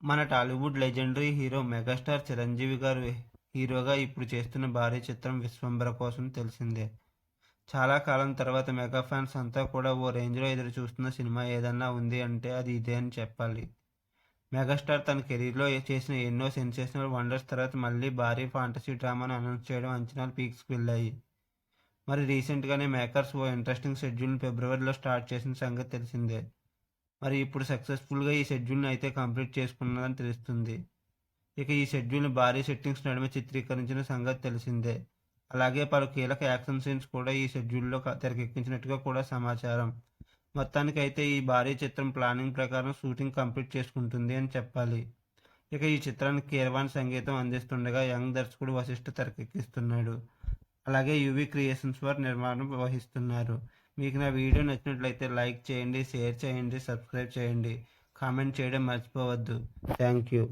మన Tollywood legendary hero megastar Chiranjeevi గారు హీరోగా ఇప్పుడు చేస్తున్న భారీ చిత్రం 'విశ్వంబర' కోసం తెలిసిందే. చాలా కాలం తర్వాత మెగా ఫ్యాన్స్ అంతా కూడా ఓ రేంజ్‌లో ఎదురు చూస్తున్న సినిమా ఏదన్నా ఉంది అంటే అది ఇదే అని చెప్పాలి. మెగాస్టార్ తన కెరీర్‌లో చేసిన ఎన్నో సెన్సేషనల్ వండర్స్ తర్వాత మళ్ళీ భారీ ఫాంటసీ డ్రామాను అనౌన్స్ చేయడం అంచనాలు పీక్స్‌కి వెళ్ళాయి. మరి రీసెంట్‌గానే మేకర్స్ ఓ ఇంట్రెస్టింగ్ షెడ్యూల్‌ని ఫిబ్రవరిలో స్టార్ట్ చేసిన సంగతి తెలిసిందే. మరి ఇప్పుడు సక్సెస్‌ఫుల్‌గా ఈ షెడ్యూల్‌ని అయితే కంప్లీట్ చేసుకున్నారని తెలుస్తుంది. ఇక ఈ షెడ్యూల్‌ని భారీ సెట్టింగ్స్ నడుమ చిత్రీకరించిన సంగతి తెలిసిందే. అలాగే పలు కీలక యాక్షన్ సీన్స్ కూడా ఈ షెడ్యూల్‌లో తెరకెక్కించినట్టుగా కూడా సమాచారం. మొత్తానికైతే ఈ భారీ చిత్రం ప్లానింగ్ ప్రకారం షూటింగ్ కంప్లీట్ చేసుకుంటుంది అని చెప్పాలి. ఇక ఈ చిత్రానికి కీరవాణి సంగీతం అందిస్తుండగా యంగ్ దర్శకుడు వశిష్ఠ తెరకెక్కిస్తున్నాడు. అలాగే యువి క్రియేషన్స్ వారు నిర్మాణం వహిస్తున్నారు. మీకు నా వీడియో నచ్చినట్లయితే లైక్ చేయండి, షేర్ చేయండి, సబ్స్క్రైబ్ చేయండి. కామెంట్ చేయడం మర్చిపోవద్దు. Thank you.